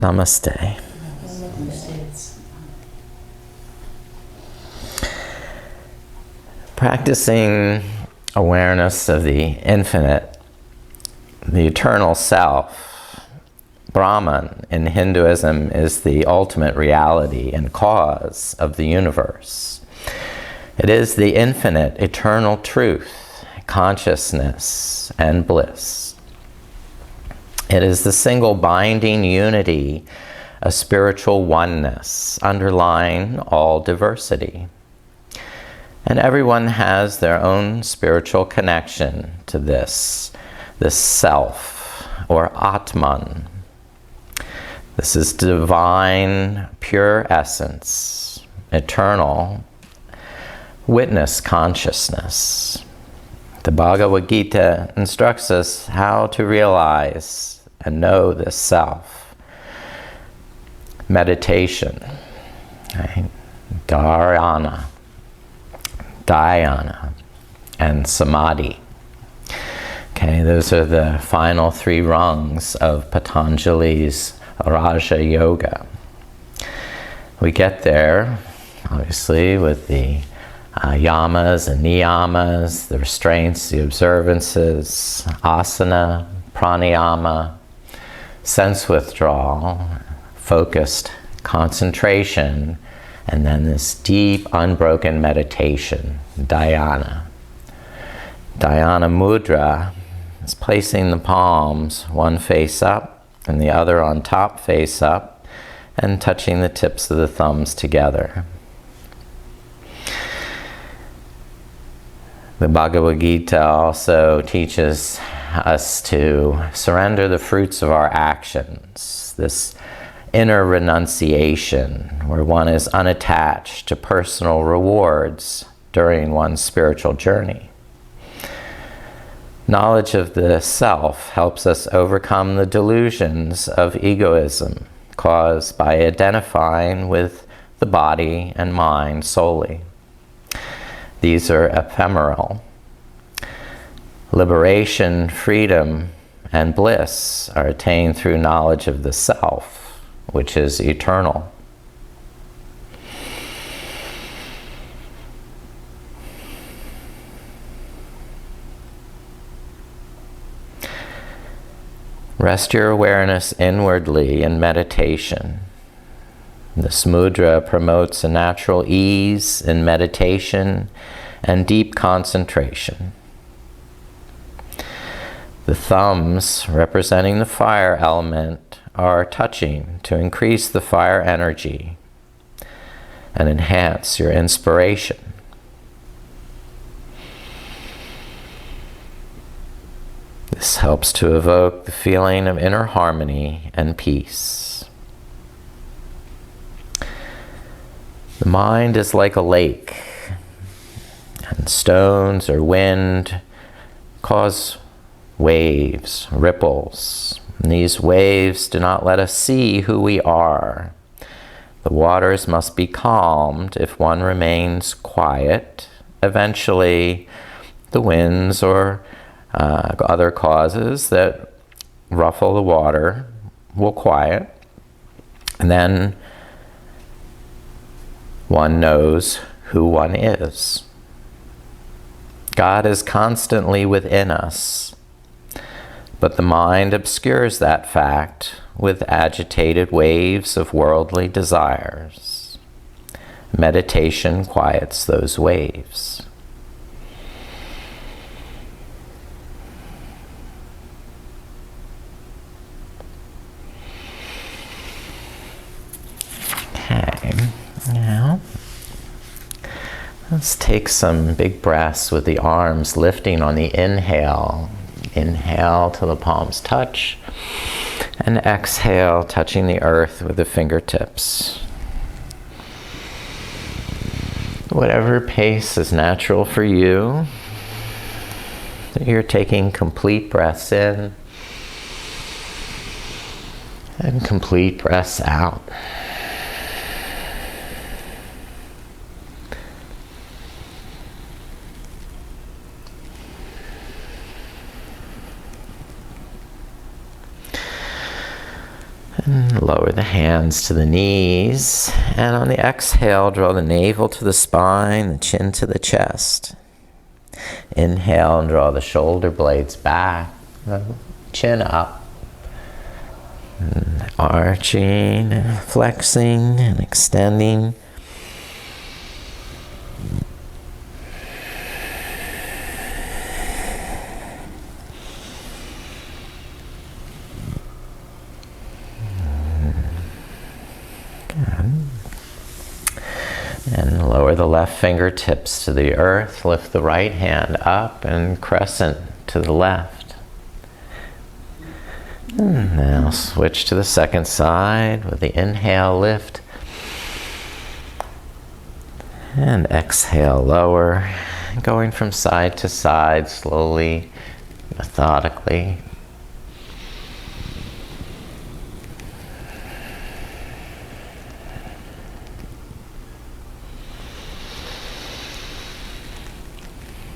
Namaste. Practicing awareness of the infinite, the eternal self, Brahman in Hinduism is the ultimate reality and cause of the universe. It is the infinite, eternal truth, consciousness, and bliss. It is the single binding unity, a spiritual oneness underlying all diversity. And everyone has their own spiritual connection to this self, or Ātman. This is divine, pure essence, eternal, witness consciousness. The Bhagavad Gita instructs us how to realize and know this self. Meditation, right? Dhyana, and Samadhi. Okay, those are the final three rungs of Patanjali's Raja Yoga. We get there, obviously, with the yamas and niyamas, the restraints, the observances, asana, pranayama, sense withdrawal, focused concentration, and then this deep, unbroken meditation, dhyana. Dhyana mudra is placing the palms one face up and the other on top face up and touching the tips of the thumbs together. The Bhagavad Gita also teaches us to surrender the fruits of our actions, this inner renunciation, where one is unattached to personal rewards during one's spiritual journey. Knowledge of the self helps us overcome the delusions of egoism caused by identifying with the body and mind solely. These are ephemeral. Liberation, freedom, and bliss are attained through knowledge of the self, which is eternal. Rest your awareness inwardly in meditation. This mudra promotes a natural ease in meditation and deep concentration. The thumbs, representing the fire element, are touching to increase the fire energy and enhance your inspiration. This helps to evoke the feeling of inner harmony and peace. The mind is like a lake, and stones or wind cause waves, ripples. And these waves do not let us see who we are. The waters must be calmed if one remains quiet. Eventually, the winds or other causes that ruffle the water will quiet, and then one knows who one is. God is constantly within us, but the mind obscures that fact with agitated waves of worldly desires. Meditation quiets those waves. Okay, now let's take some big breaths with the arms lifting on the inhale. Inhale till the palms touch, and exhale, touching the earth with the fingertips. Whatever pace is natural for you, you're taking complete breaths in and complete breaths out. Lower the hands to the knees, and on the exhale, draw the navel to the spine, the chin to the chest. Inhale and draw the shoulder blades back, chin up. And arching, and flexing, and extending. And lower the left fingertips to the earth. Lift the right hand up and crescent to the left. And now switch to the second side with the inhale, lift. And exhale, lower. Going from side to side slowly, methodically.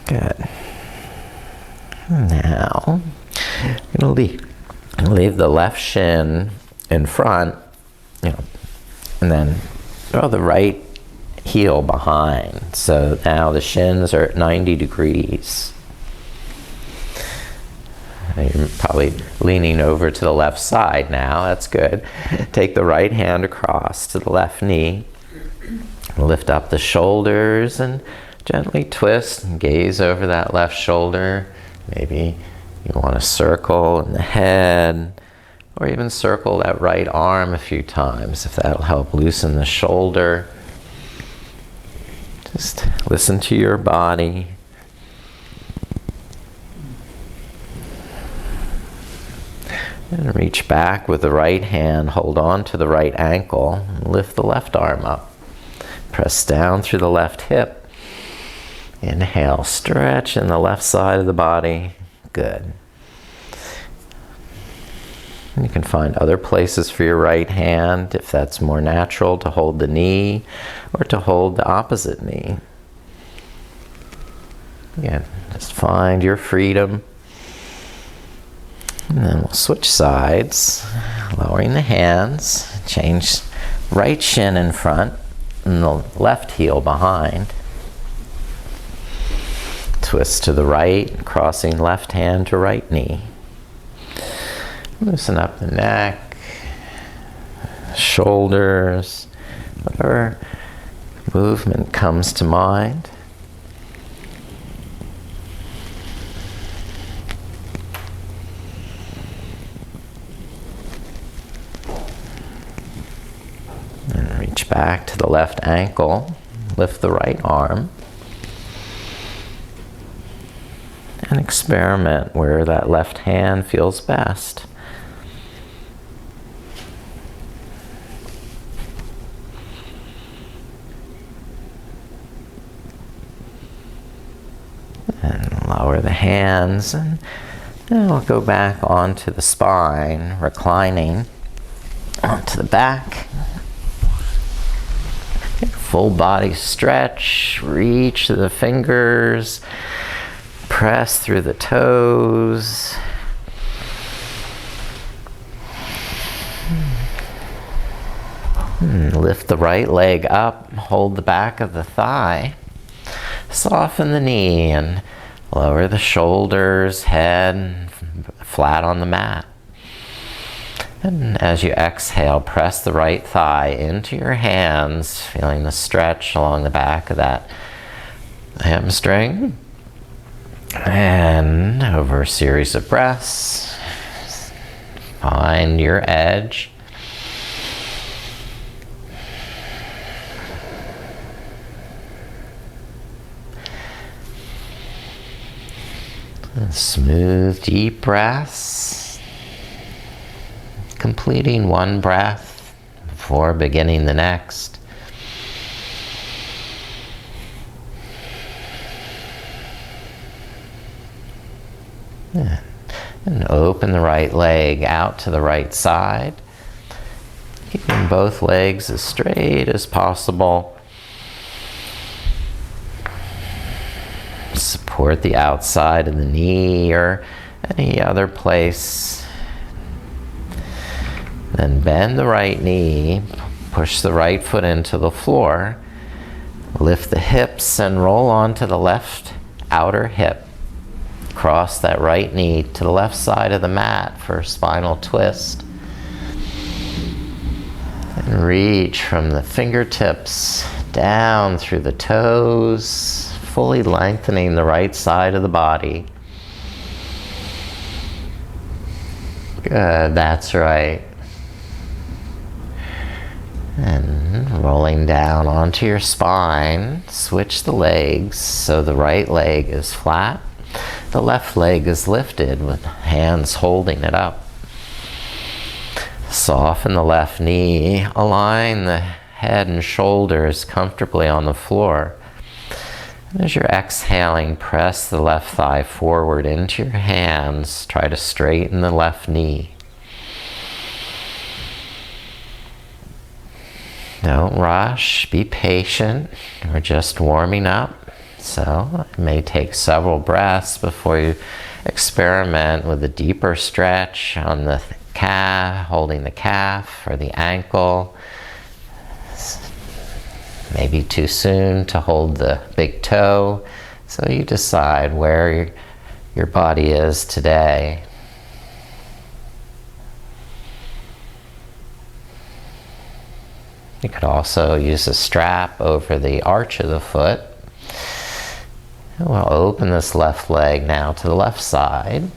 Good. Now, I'm going to leave the left shin in front, and then throw the right heel behind. So now the shins are at 90 degrees. You're probably leaning over to the left side now. That's good. Take the right hand across to the left knee. Lift up the shoulders and gently twist and gaze over that left shoulder. Maybe you want to circle in the head, or even circle that right arm a few times if that'll help loosen the shoulder. Just listen to your body. And reach back with the right hand, hold on to the right ankle, and lift the left arm up. Press down through the left hip. Inhale, stretch in the left side of the body. Good. You can find other places for your right hand if that's more natural, to hold the knee or to hold the opposite knee. Again, just find your freedom. And then we'll switch sides, lowering the hands. Change right shin in front and the left heel behind. Twist to the right, crossing left hand to right knee. Loosen up the neck, shoulders, whatever movement comes to mind. And reach back to the left ankle, lift the right arm. And experiment where that left hand feels best. And lower the hands, and then we'll go back onto the spine, reclining onto the back. Full body stretch, reach to the fingers. Press through the toes. Lift the right leg up, hold the back of the thigh. Soften the knee and lower the shoulders, head flat on the mat. And as you exhale, press the right thigh into your hands, feeling the stretch along the back of that hamstring. And over a series of breaths, find your edge. And smooth, deep breaths. Completing one breath before beginning the next. And open the right leg out to the right side. Keeping both legs as straight as possible. Support the outside of the knee or any other place. Then bend the right knee, push the right foot into the floor, lift the hips and roll onto the left outer hip. Cross that right knee to the left side of the mat for a spinal twist. And reach from the fingertips down through the toes, fully lengthening the right side of the body. Good, that's right. And rolling down onto your spine, switch the legs so the right leg is flat. The left leg is lifted with hands holding it up. Soften the left knee, align the head and shoulders comfortably on the floor. And as you're exhaling, press the left thigh forward into your hands. Try to straighten the left knee. Don't rush, be patient. We're just warming up. So it may take several breaths before you experiment with a deeper stretch on the calf, holding the calf or the ankle. Maybe too soon to hold the big toe. So you decide where your body is today. You could also use a strap over the arch of the foot. We'll open this left leg now to the left side,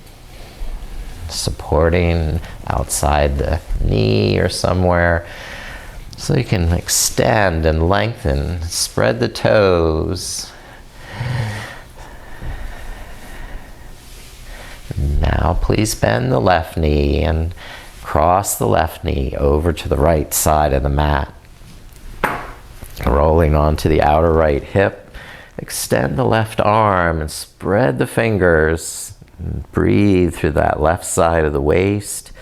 supporting outside the knee or somewhere, so you can extend and lengthen, spread the toes. Now please bend the left knee and cross the left knee over to the right side of the mat. Rolling onto the outer right hip. Extend the left arm and spread the fingers. And breathe through that left side of the waist.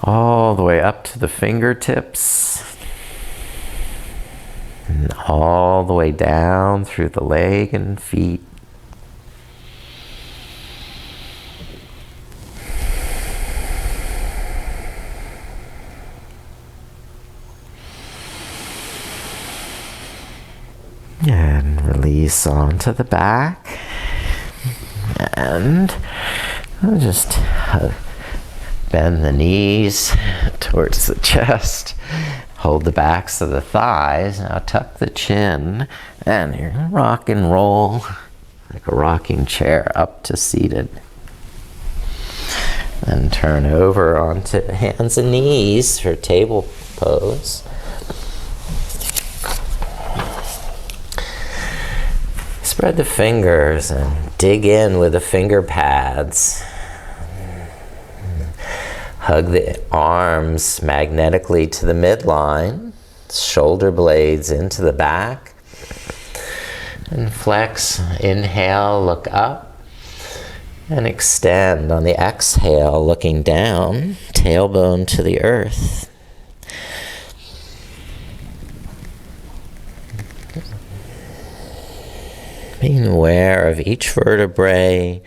All the way up to the fingertips. And all the way down through the leg and feet. And release onto the back. And I'll just bend the knees towards the chest. Hold the backs of the thighs. Now tuck the chin. And you rock and roll like a rocking chair up to seated. Then turn over onto hands and knees for table pose. Spread the fingers and dig in with the finger pads. Hug the arms magnetically to the midline, shoulder blades into the back. And flex, inhale, look up. And extend on the exhale, looking down, tailbone to the earth. Being aware of each vertebrae,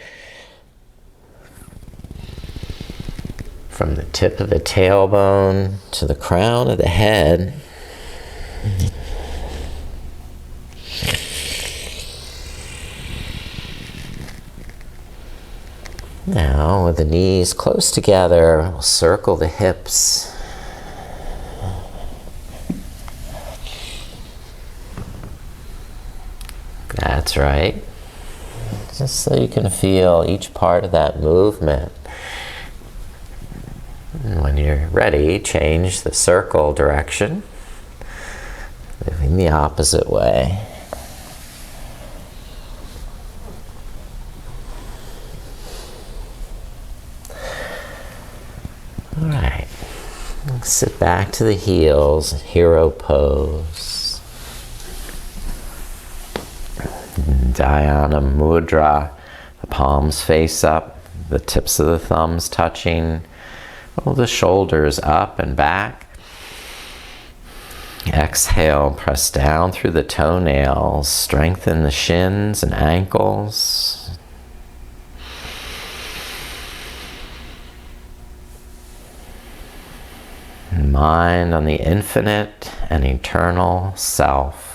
from the tip of the tailbone to the crown of the head. Now, with the knees close together, we'll circle the hips. That's right. Just so you can feel each part of that movement. And when you're ready, change the circle direction, moving the opposite way. All right. Sit back to the heels, hero pose. Dhyana mudra, the palms face up, the tips of the thumbs touching, roll the shoulders up and back. Exhale, press down through the toenails, strengthen the shins and ankles. Mind on the infinite and eternal self.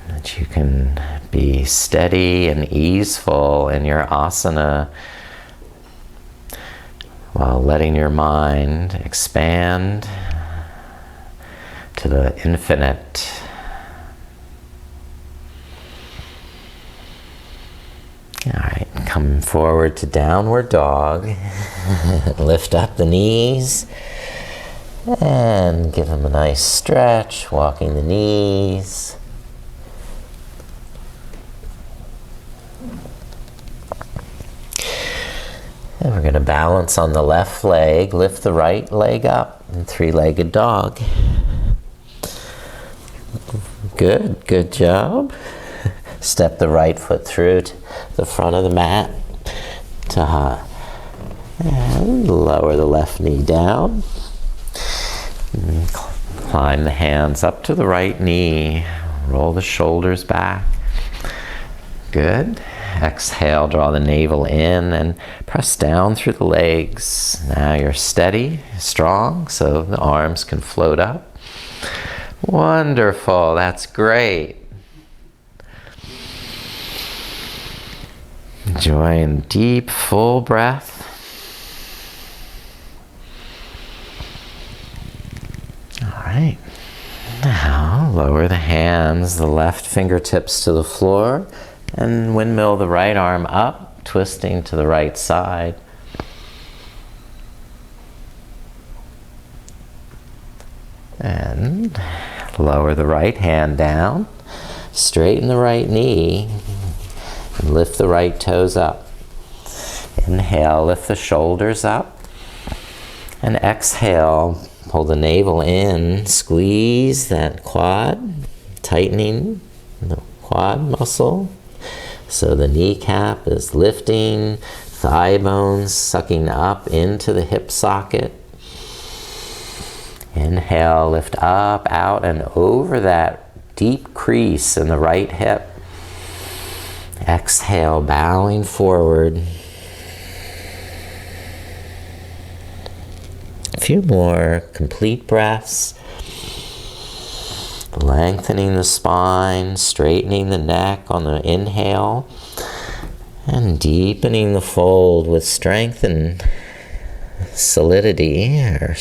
That you can be steady and easeful in your asana while letting your mind expand to the infinite. All right, come forward to downward dog. Lift up the knees and give them a nice stretch, walking the knees. And we're going to balance on the left leg, lift the right leg up, and three-legged dog. Good job. Step the right foot through to the front of the mat. And lower the left knee down. And climb the hands up to the right knee. Roll the shoulders back. Good. Exhale, draw the navel in and press down through the legs. Now you're steady, strong, so the arms can float up. Wonderful, that's great. Enjoying deep, full breath. All right. Now lower the hands, the left fingertips to the floor. And windmill the right arm up, twisting to the right side. And lower the right hand down, straighten the right knee, and lift the right toes up. Inhale, lift the shoulders up. And exhale, pull the navel in, squeeze that quad, tightening the quad muscle. So the kneecap is lifting, thigh bones sucking up into the hip socket. Inhale, lift up, out, and over that deep crease in the right hip. Exhale, bowing forward. A few more complete breaths. Lengthening the spine, straightening the neck on the inhale, and deepening the fold with strength and solidity or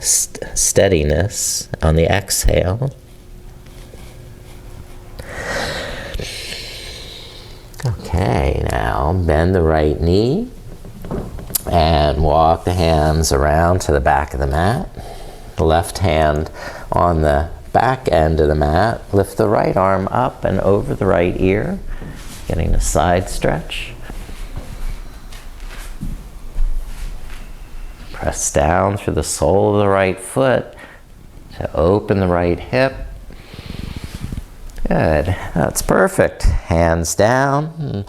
steadiness on the exhale. Okay, now bend the right knee and walk the hands around to the back of the mat. The left hand on the back end of the mat, lift the right arm up and over the right ear, getting a side stretch. Press down through the sole of the right foot to open the right hip. Good, that's perfect. Hands down,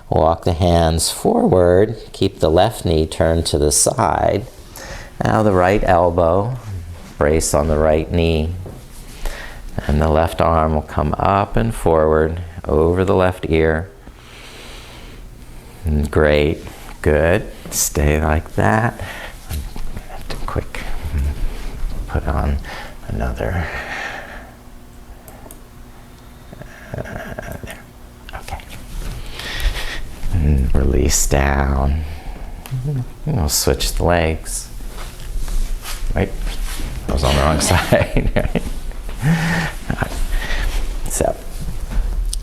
walk the hands forward, keep the left knee turned to the side. Now the right elbow, brace on the right knee. And the left arm will come up and forward over the left ear. Great, good. Stay like that. I have to quick put on another. There. Okay. And release down. We'll switch the legs. Right? I was on the wrong side. Right? Right. So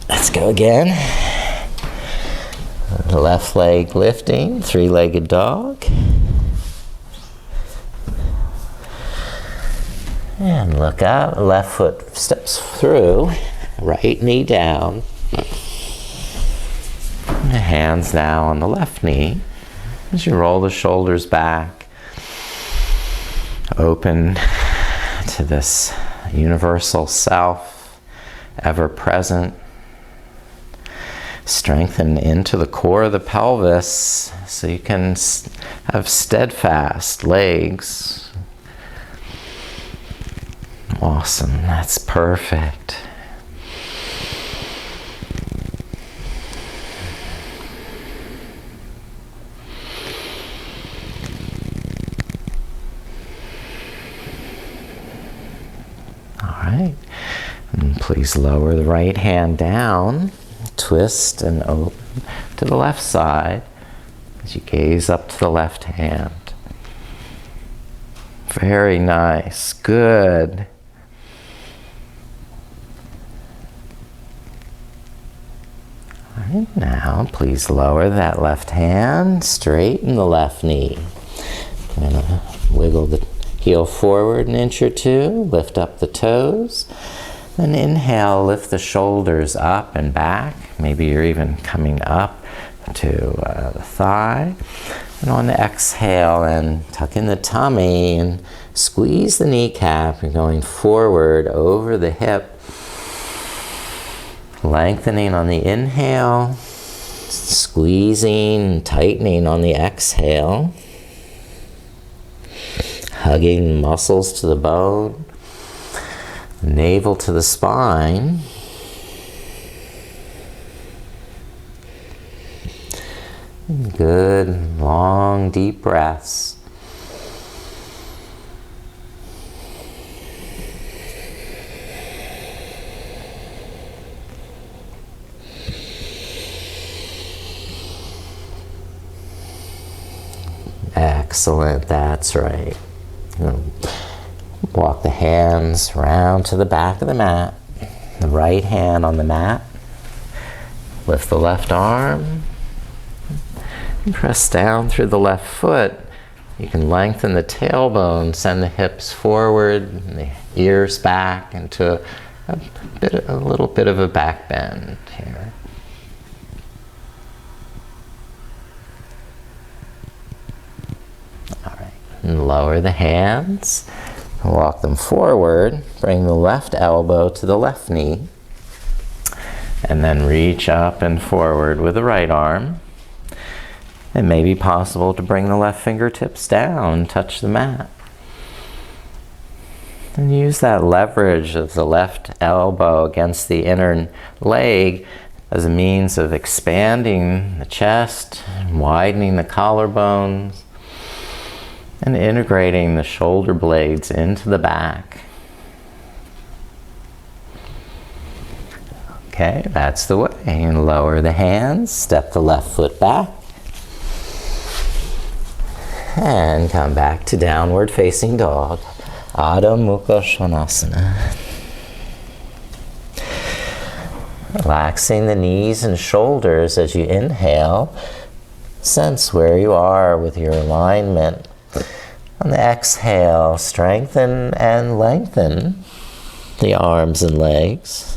let's go again. Left leg lifting, three-legged dog. And look up, left foot steps through, right knee down. The hands now on the left knee. As you roll the shoulders back, open to this universal self, ever present. Strengthen into the core of the pelvis so you can have steadfast legs. Awesome, that's perfect. Please lower the right hand down, twist and open to the left side as you gaze up to the left hand. Very nice, good. All right, now please lower that left hand, straighten the left knee. I'm going to wiggle the heel forward an inch or two, lift up the toes. Then inhale, lift the shoulders up and back. Maybe you're even coming up to the thigh. And on the exhale, and tuck in the tummy and squeeze the kneecap. You're going forward over the hip. Lengthening on the inhale. Squeezing, tightening on the exhale. Hugging muscles to the bone. Navel to the spine. Good, long, deep breaths. Excellent, that's right. Walk the hands round to the back of the mat. The right hand on the mat. Lift the left arm. And press down through the left foot. You can lengthen the tailbone, send the hips forward, and the ears back into a little bit of a back bend here. All right, and lower the hands. Walk them forward, bring the left elbow to the left knee, and then reach up and forward with the right arm. It may be possible to bring the left fingertips down, touch the mat. And use that leverage of the left elbow against the inner leg as a means of expanding the chest, widening the collarbones, and integrating the shoulder blades into the back. Okay, that's the way. And lower the hands, step the left foot back. And come back to downward facing dog. Adho Mukha Svanasana. Relaxing the knees and shoulders as you inhale. Sense where you are with your alignment. On the exhale, strengthen and lengthen the arms and legs.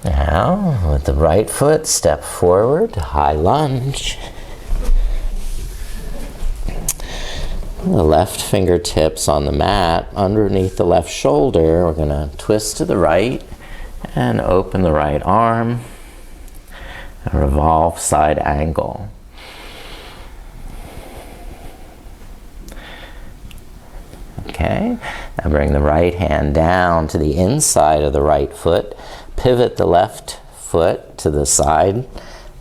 Now, with the right foot, step forward, high lunge. The left fingertips on the mat underneath the left shoulder. We're going to twist to the right and open the right arm. A revolve side angle. Okay, now bring the right hand down to the inside of the right foot. Pivot the left foot to the side.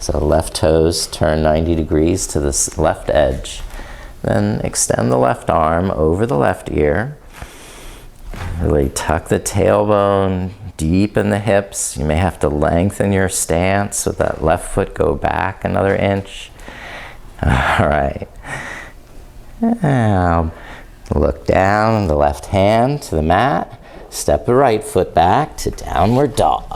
So left toes turn 90 degrees to the left edge. Then extend the left arm over the left ear. Really tuck the tailbone, deepen the hips. You may have to lengthen your stance with that left foot, go back another inch. All right. Now look down, the left hand to the mat. Step the right foot back to downward dog.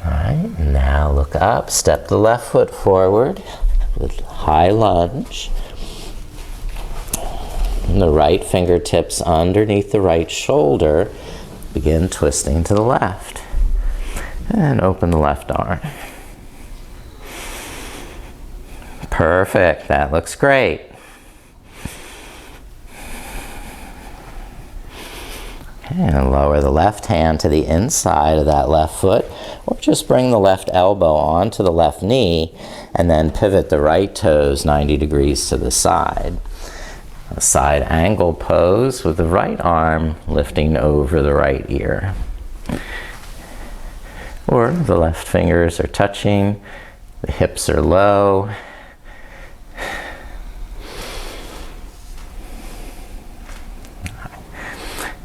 All right, now look up, step the left foot forward with high lunge. And the right fingertips underneath the right shoulder. Begin twisting to the left. And open the left arm. Perfect, that looks great. Okay, and lower the left hand to the inside of that left foot, or just bring the left elbow onto the left knee, and then pivot the right toes 90 degrees to the side. A side angle pose with the right arm lifting over the right ear. Or the left fingers are touching, the hips are low.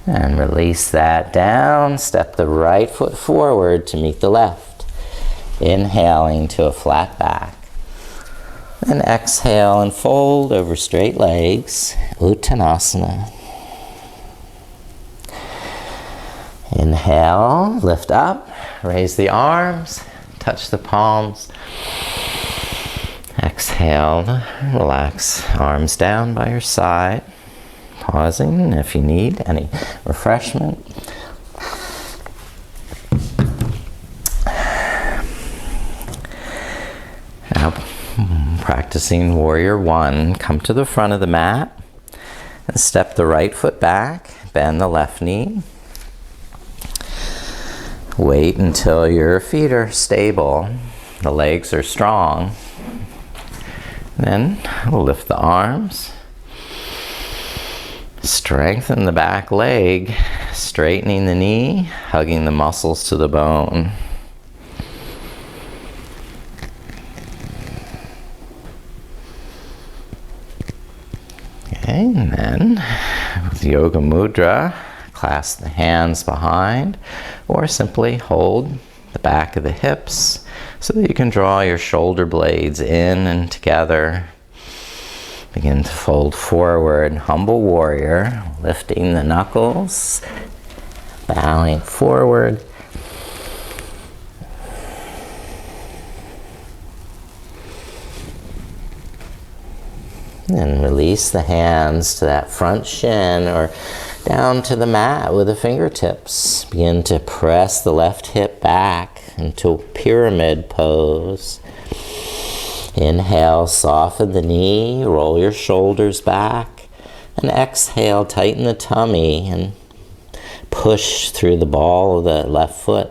And release that down. Step the right foot forward to meet the left. Inhaling to a flat back. And exhale and fold over straight legs, Uttanasana. Inhale, lift up, raise the arms, touch the palms. Exhale, relax, arms down by your side. Pausing if you need any refreshment. Now, practicing Warrior One, come to the front of the mat and step the right foot back, bend the left knee. Wait until your feet are stable, the legs are strong. Then we'll lift the arms. Strengthen the back leg, straightening the knee, hugging the muscles to the bone. Okay, and then with Yoga Mudra, clasp the hands behind, or simply hold the back of the hips so that you can draw your shoulder blades in and together. Begin to fold forward, humble warrior, lifting the knuckles, bowing forward. And release the hands to that front shin or down to the mat with the fingertips. Begin to press the left hip back into pyramid pose. Inhale, soften the knee, roll your shoulders back, and exhale, tighten the tummy and push through the ball of the left foot.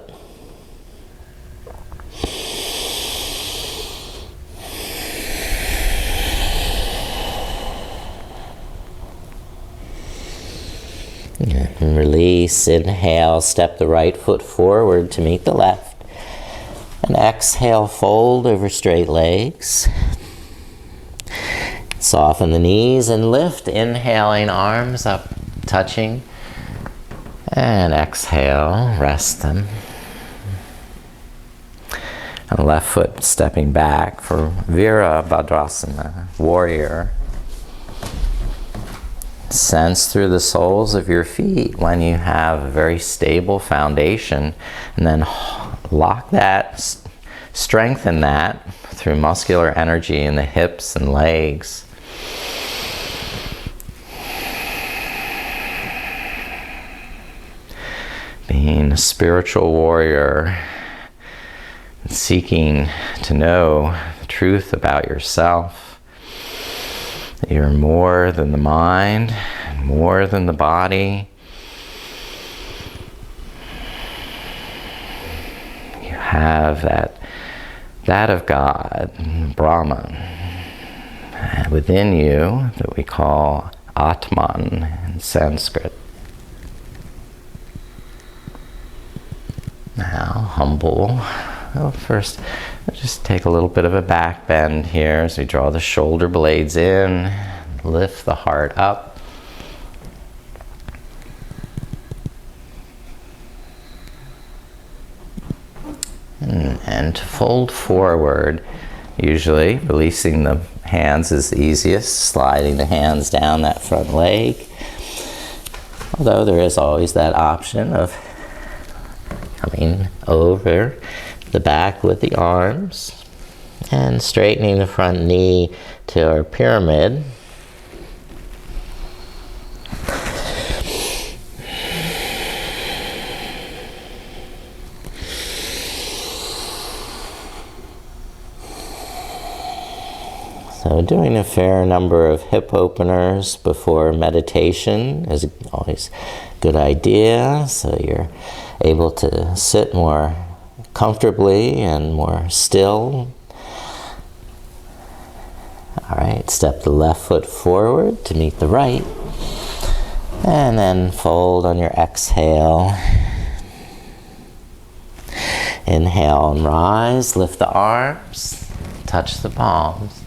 And release, inhale, step the right foot forward to meet the left. And exhale, fold over straight legs. Soften the knees and lift, inhaling, arms up, touching. And exhale, rest them. And left foot stepping back for Virabhadrasana, warrior. Sense through the soles of your feet when you have a very stable foundation, and then lock that, strengthen that through muscular energy in the hips and legs. Being a spiritual warrior, seeking to know the truth about yourself. You're more than the mind, more than the body. You have that of God, Brahman, within you that we call Ātman in Sanskrit. Now, humble. Well, first, just take a little bit of a back bend here as we draw the shoulder blades in, lift the heart up. And to fold forward, usually releasing the hands is the easiest, sliding the hands down that front leg. Although there is always that option of coming over the back with the arms and straightening the front knee to our pyramid. So doing a fair number of hip openers before meditation is always a good idea, so you're able to sit more comfortably and more still. All right, right, step the left foot forward to meet the right. And then fold on your exhale. Inhale and rise, lift the arms, touch the palms.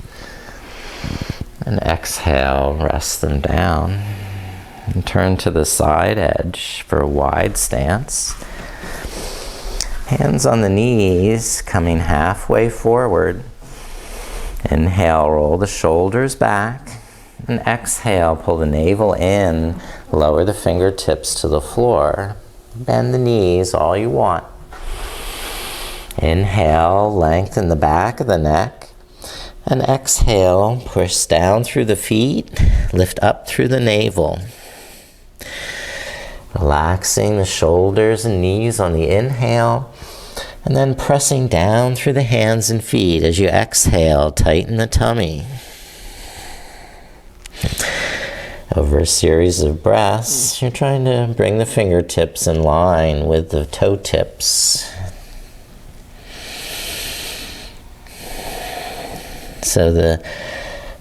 And exhale, rest them down. And turn to the side edge for a wide stance. Hands on the knees, coming halfway forward. Inhale, roll the shoulders back. And exhale, pull the navel in, lower the fingertips to the floor. Bend the knees all you want. Inhale, lengthen the back of the neck. And exhale, push down through the feet, lift up through the navel. Relaxing the shoulders and knees on the inhale, and then pressing down through the hands and feet as you exhale, tighten the tummy. Over a series of breaths, you're trying to bring the fingertips in line with the toe tips. So the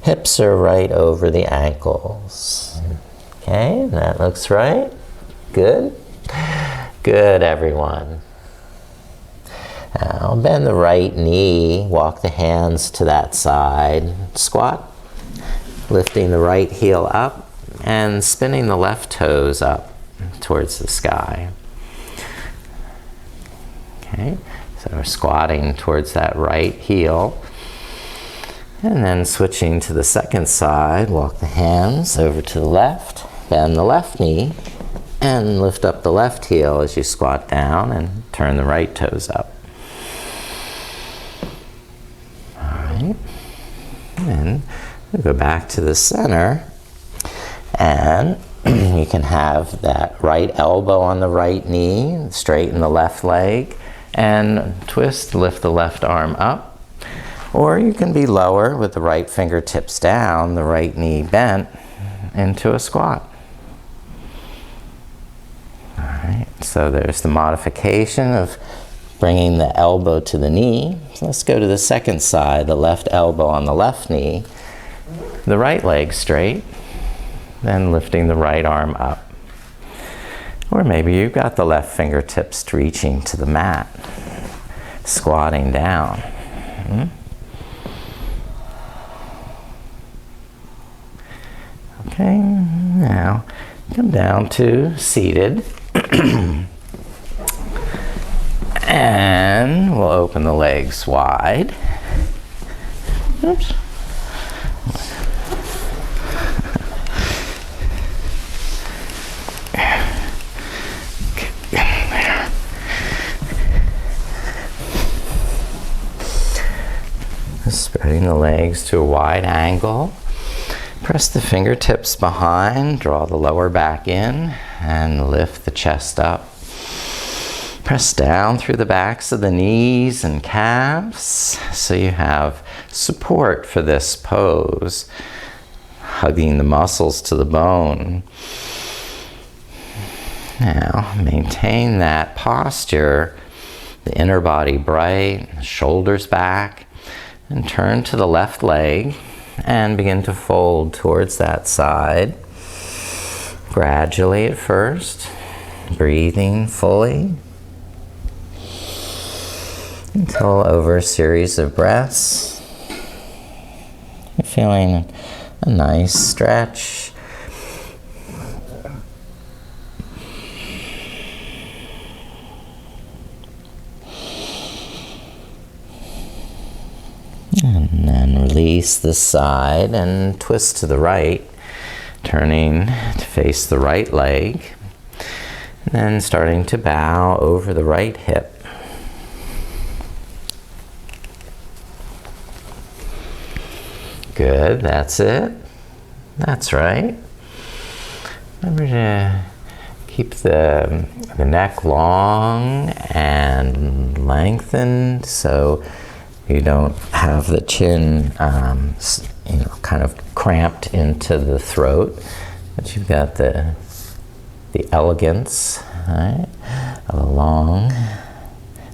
hips are right over the ankles. Okay, that looks right. Good? Good, everyone. Now bend the right knee, walk the hands to that side, squat, lifting the right heel up and spinning the left toes up towards the sky. Okay, so we're squatting towards that right heel. And then switching to the second side, walk the hands over to the left, bend the left knee, and lift up the left heel as you squat down and turn the right toes up. All right. And then we'll go back to the center, and you can have that right elbow on the right knee, straighten the left leg, and twist, lift the left arm up. Or you can be lower with the right fingertips down, the right knee bent into a squat. All right, so there's the modification of bringing the elbow to the knee. So let's go to the second side, the left elbow on the left knee, the right leg straight, then lifting the right arm up. Or maybe you've got the left fingertips reaching to the mat, squatting down. Okay, now come down to seated. And we'll open the legs wide. Oops. Spreading the legs to a wide angle. Press the fingertips behind, draw the lower back in, and lift the chest up. Press down through the backs of the knees and calves so you have support for this pose, hugging the muscles to the bone. Now, maintain that posture, the inner body bright, shoulders back, and turn to the left leg and begin to fold towards that side. Gradually at first, breathing fully until over a series of breaths, you're feeling a nice stretch. And then release this side and twist to the right, turning to face the right leg, and then starting to bow over the right hip. Good, that's it. That's right. Remember to keep the neck long and lengthened so you don't have the chin kind of cramped into the throat, but you've got the elegance, right, of a long,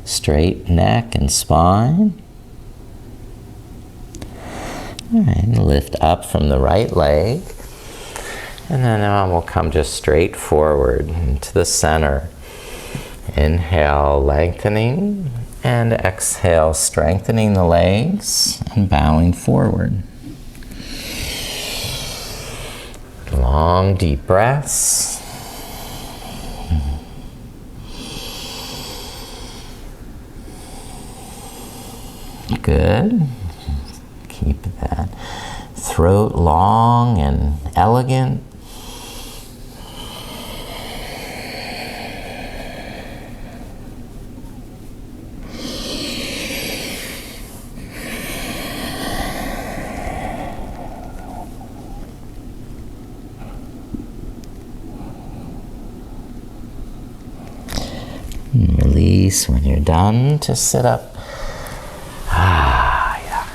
straight neck and spine. And lift up from the right leg. And then we'll come just straight forward into the center. Inhale, lengthening, and exhale, strengthening the legs and bowing forward. Long, deep breaths. Good. Keep that throat long and elegant. Release when you're done to sit up. Yeah.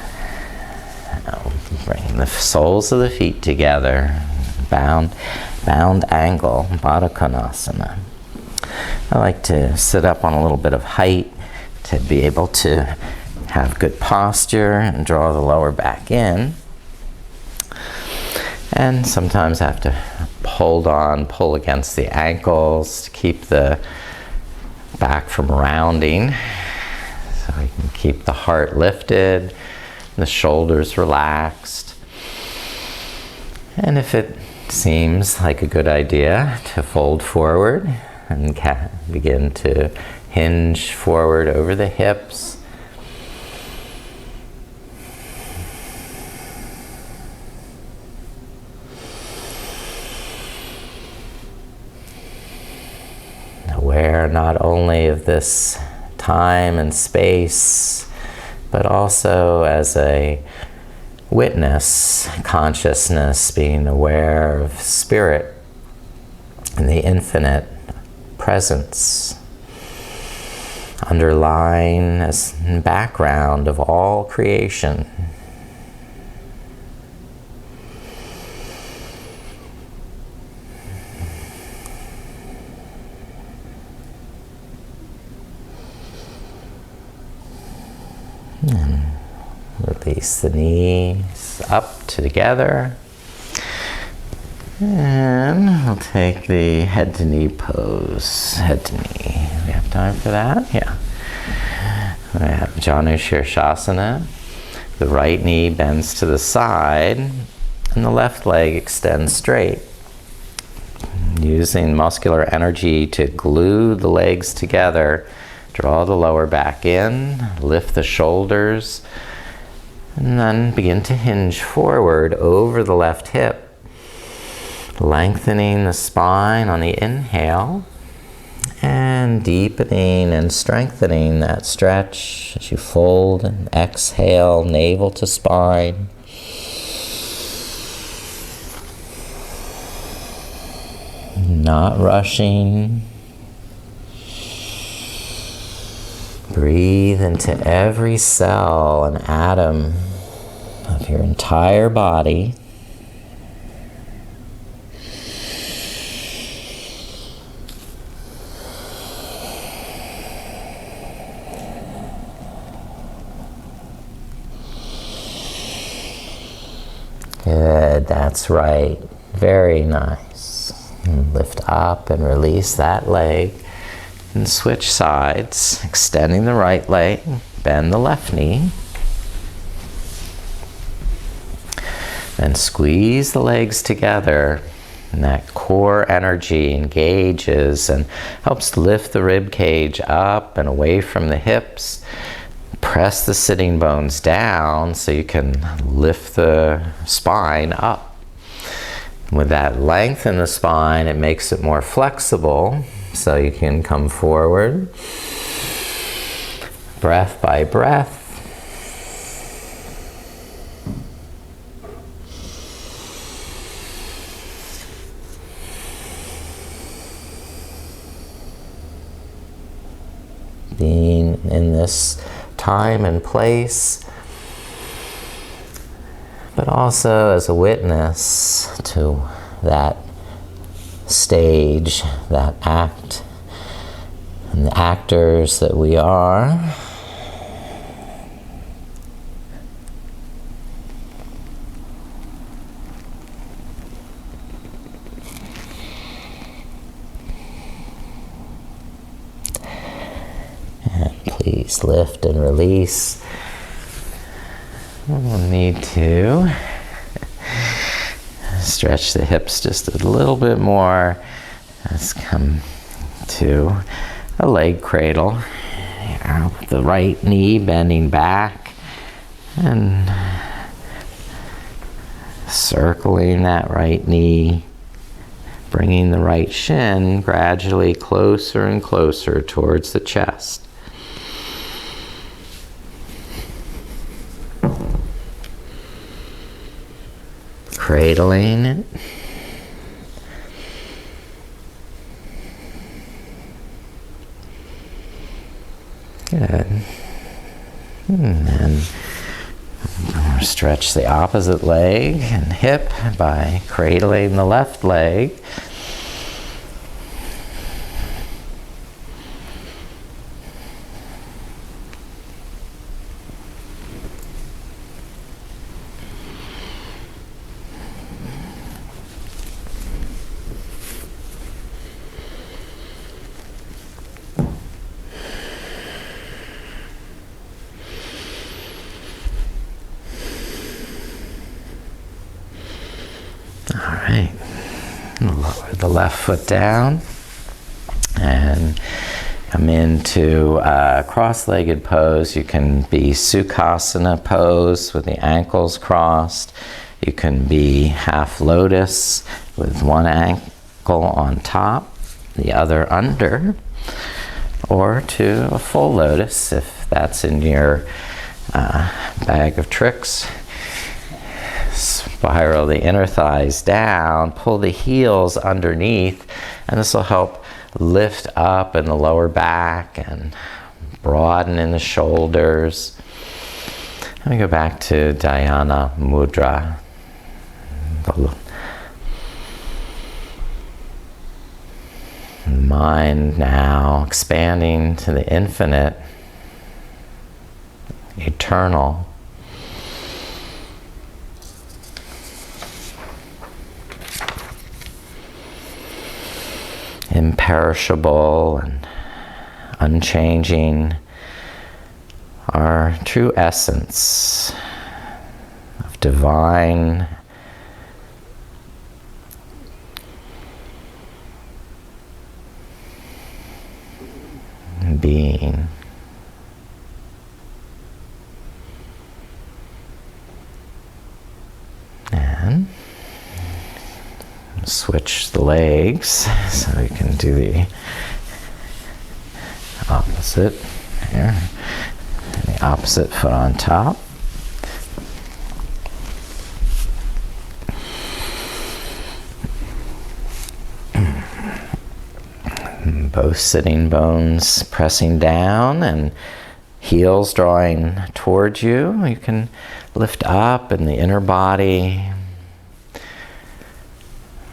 Now bring the soles of the feet together. Bound angle, Baddha Konasana. I like to sit up on a little bit of height to be able to have good posture and draw the lower back in. And sometimes I have to pull against the ankles to keep the back from rounding, so we can keep the heart lifted, the shoulders relaxed. And if it seems like a good idea to fold forward and begin to hinge forward over the hips. Aware not only of this time and space, but also as a witness, consciousness, being aware of spirit and the infinite presence, underlying as background of all creation. And release the knees up together. And we'll take the head to knee pose. Head to knee. We have time for that? Yeah. We have Janu Shirshasana. The right knee bends to the side and the left leg extends straight. Using muscular energy to glue the legs together. Draw the lower back in, lift the shoulders, and then begin to hinge forward over the left hip, lengthening the spine on the inhale, and deepening and strengthening that stretch as you fold and exhale, navel to spine. Not rushing. Breathe into every cell and atom of your entire body. Good, that's right. Very nice. And lift up and release that leg. And switch sides, extending the right leg, bend the left knee. Then squeeze the legs together. And that core energy engages and helps lift the rib cage up and away from the hips. Press the sitting bones down so you can lift the spine up. With that length in the spine, it makes it more flexible. So you can come forward, breath by breath. Being in this time and place, but also as a witness to that stage, that act, and the actors that we are. knees. Lift and release. We'll need to stretch the hips just a little bit more. Let's come to a leg cradle. The right knee bending back and circling that right knee, bringing the right shin gradually closer and closer towards the chest. Cradling it. Good. And then stretch the opposite leg and hip by cradling the left leg. Alright, lower the left foot down and come into a cross-legged pose. You can be Sukhasana pose with the ankles crossed. You can be half lotus with one ankle on top, the other under, or to a full lotus if that's in your bag of tricks. Spiral the inner thighs down, pull the heels underneath, and this will help lift up in the lower back and broaden in the shoulders. And we go back to Dhyana Mudra. Mind now expanding to the infinite, eternal. Imperishable and unchanging, our true essence of divine being. And switch the legs so we can do the opposite here. The opposite foot on top. Both sitting bones pressing down and heels drawing towards you. You can lift up in the inner body.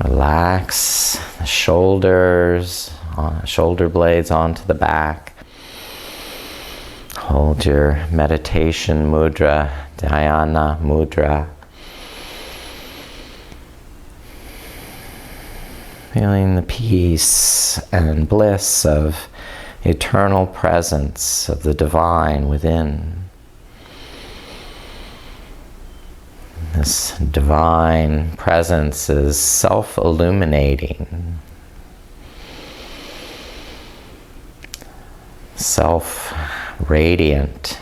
Relax the shoulders, shoulder blades onto the back. Hold your meditation mudra, Dhyana mudra. Feeling the peace and bliss of eternal presence of the divine within. This divine presence is self-illuminating, self-radiant,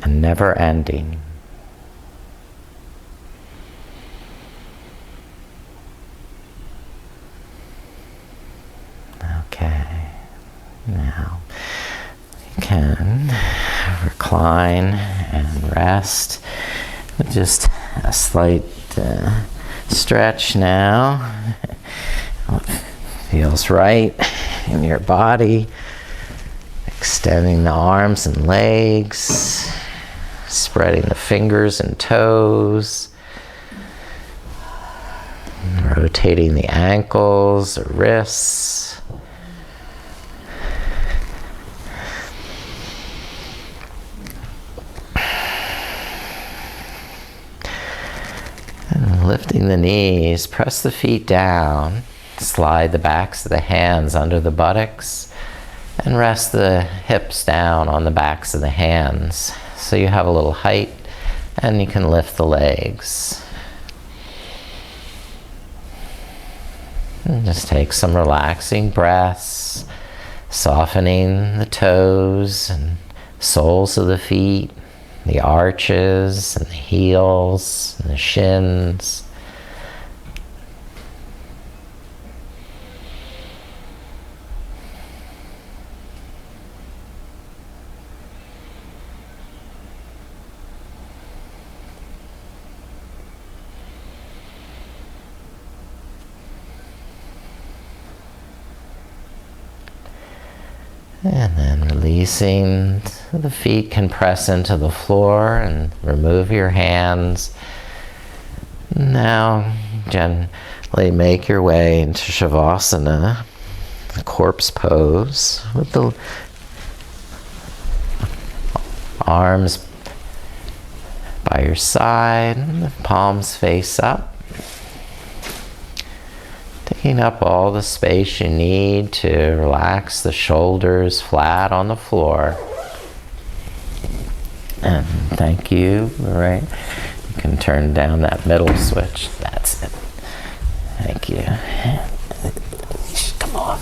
and never-ending. Okay, now you can recline and rest with just a slight stretch now. What feels right in your body. Extending the arms and legs, spreading the fingers and toes, rotating the ankles or wrists. And lifting the knees, press the feet down. Slide the backs of the hands under the buttocks and rest the hips down on the backs of the hands so you have a little height and you can lift the legs. And just take some relaxing breaths, softening the toes and soles of the feet, the arches and the heels and the shins. And then releasing, the feet can press into the floor and remove your hands. Now gently make your way into Shavasana, the corpse pose, with the arms by your side and the palms face up. Taking up all the space you need to relax the shoulders flat on the floor. And thank you. All right. You can turn down that middle switch. That's it. Thank you. Come on.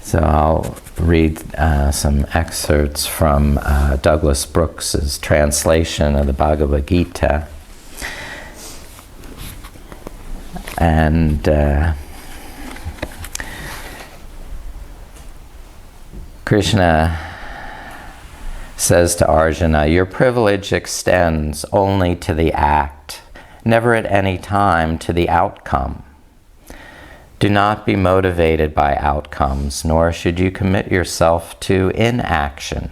So I'll read some excerpts from Douglas Brooks's translation of the Bhagavad Gita. And Krishna says to Arjuna, "Your privilege extends only to the act, never at any time to the outcome. Do not be motivated by outcomes, nor should you commit yourself to inaction.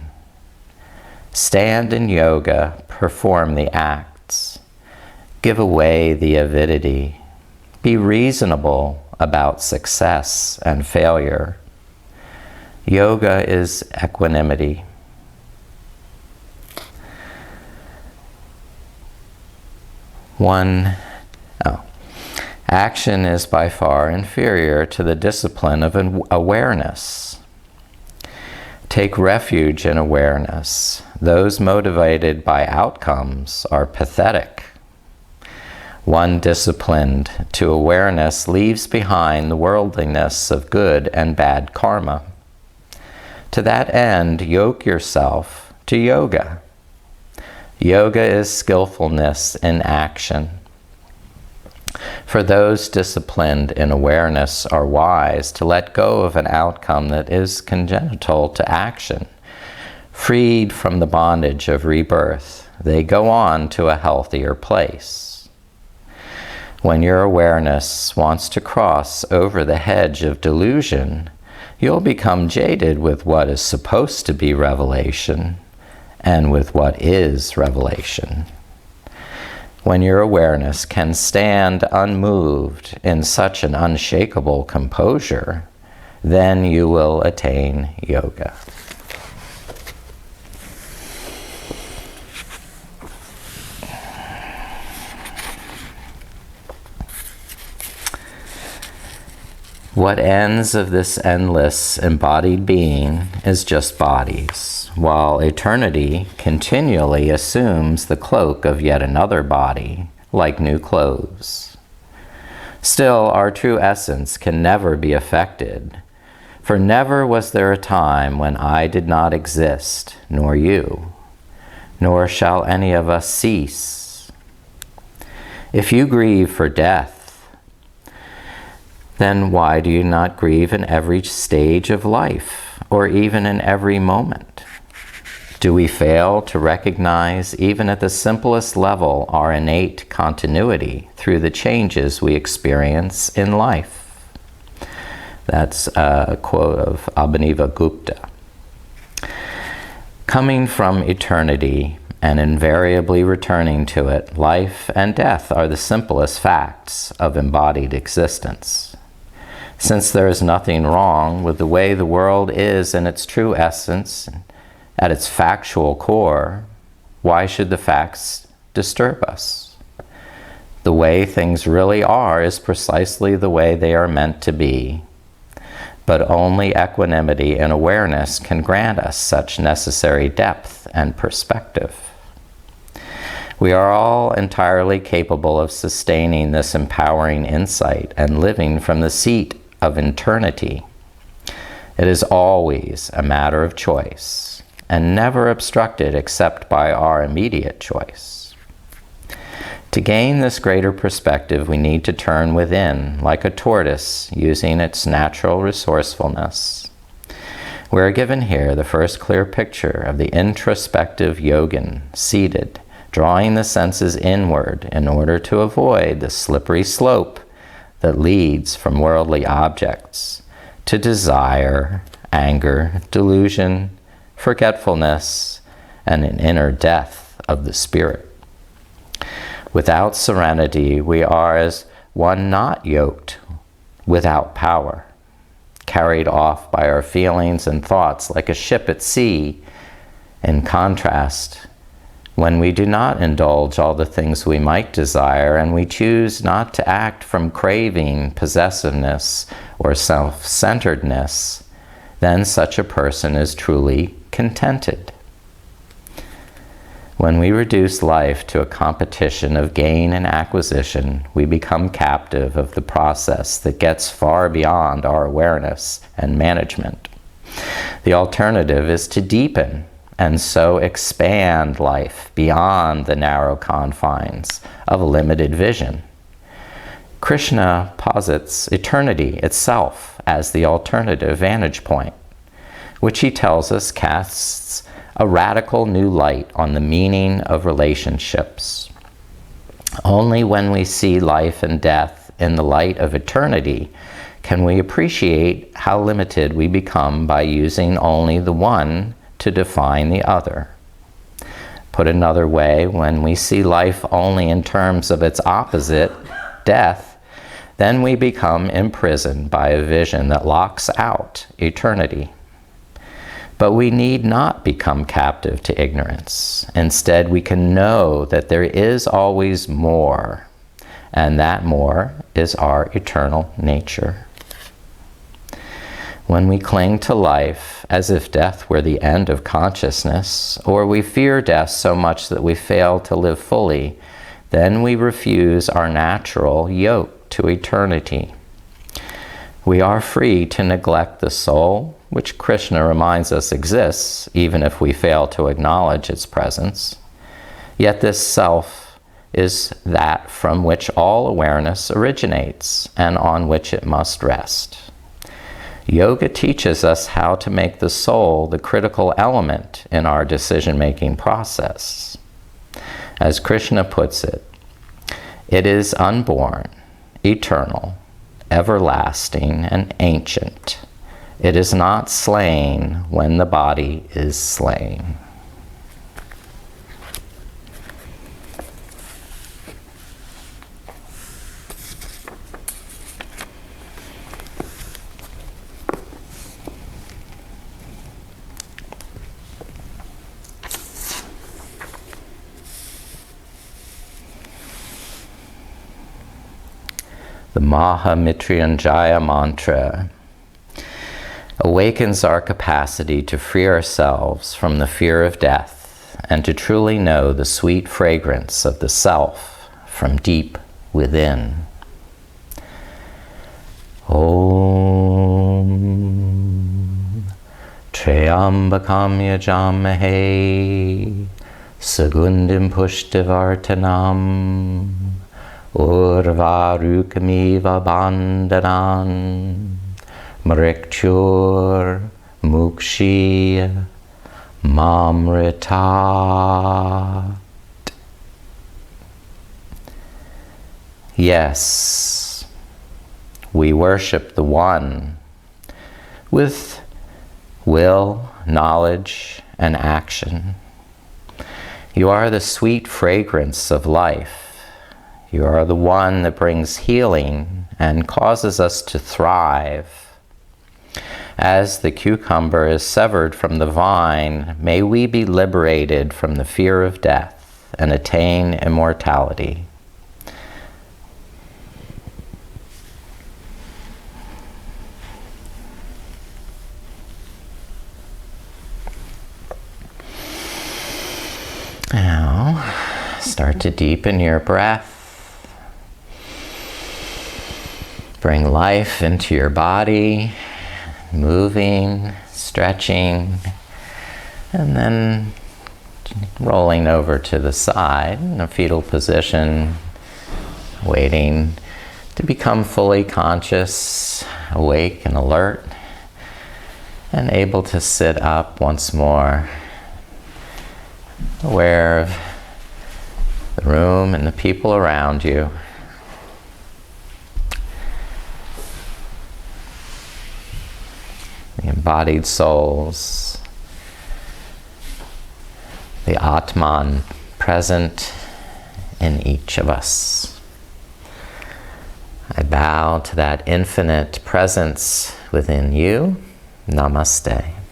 Stand in yoga, perform the acts. Give away the avidity. Be reasonable about success and failure. Yoga is equanimity." Action is by far inferior to the discipline of awareness. Take refuge in awareness. Those motivated by outcomes are pathetic. One disciplined to awareness leaves behind the worldliness of good and bad karma. To that end, yoke yourself to yoga. Yoga is skillfulness in action. For those disciplined in awareness are wise to let go of an outcome that is congenital to action. Freed from the bondage of rebirth, they go on to a healthier place. When your awareness wants to cross over the hedge of delusion, you'll become jaded with what is supposed to be revelation and with what is revelation. When your awareness can stand unmoved in such an unshakable composure, then you will attain yoga. What ends of this endless embodied being is just bodies, while eternity continually assumes the cloak of yet another body, like new clothes. Still, our true essence can never be affected, for never was there a time when I did not exist, nor you, nor shall any of us cease. If you grieve for death, then why do you not grieve in every stage of life, or even in every moment? Do we fail to recognize, even at the simplest level, our innate continuity through the changes we experience in life? That's a quote of Abhinavagupta. Coming from eternity and invariably returning to it, life and death are the simplest facts of embodied existence. Since there is nothing wrong with the way the world is in its true essence, at its factual core, why should the facts disturb us? The way things really are is precisely the way they are meant to be, but only equanimity and awareness can grant us such necessary depth and perspective. We are all entirely capable of sustaining this empowering insight and living from the seat of eternity. It is always a matter of choice, and never obstructed except by our immediate choice. To gain this greater perspective, we need to turn within, like a tortoise using its natural resourcefulness. We are given here the first clear picture of the introspective yogin, seated, drawing the senses inward in order to avoid the slippery slope that leads from worldly objects to desire, anger, delusion, forgetfulness, and an inner death of the spirit. Without serenity, we are as one not yoked, without power, carried off by our feelings and thoughts like a ship at sea. In contrast, when we do not indulge all the things we might desire and we choose not to act from craving, possessiveness, or self-centeredness, then such a person is truly contented. When we reduce life to a competition of gain and acquisition, we become captive of the process that gets far beyond our awareness and management. The alternative is to deepen and so expand life beyond the narrow confines of a limited vision. Krishna posits eternity itself as the alternative vantage point, which he tells us casts a radical new light on the meaning of relationships. Only when we see life and death in the light of eternity can we appreciate how limited we become by using only the one to define the other. Put another way, when we see life only in terms of its opposite, death, then we become imprisoned by a vision that locks out eternity. But we need not become captive to ignorance. Instead, we can know that there is always more, and that more is our eternal nature. When we cling to life as if death were the end of consciousness, or we fear death so much that we fail to live fully, then we refuse our natural yoke to eternity. We are free to neglect the soul, which Krishna reminds us exists, even if we fail to acknowledge its presence. Yet this self is that from which all awareness originates and on which it must rest. Yoga teaches us how to make the soul the critical element in our decision-making process. As Krishna puts it, it is unborn, eternal, everlasting, and ancient. It is not slain when the body is slain. The Mahamrityunjaya mantra awakens our capacity to free ourselves from the fear of death and to truly know the sweet fragrance of the self from deep within. Om Trayambakam Yajamahe Sagundim Pushtivartanam Urvarukamiva Bandhanan Mrikchur Mukshi Mamritat. Yes, we worship the one with will, knowledge, and action. You are the sweet fragrance of life. You are the one that brings healing and causes us to thrive. As the cucumber is severed from the vine, may we be liberated from the fear of death and attain immortality. Now, start to deepen your breath. Bring life into your body, moving, stretching, and then rolling over to the side in a fetal position, waiting to become fully conscious, awake and alert, and able to sit up once more, aware of the room and the people around you. The embodied souls, the Ātman present in each of us. I bow to that infinite presence within you. Namaste.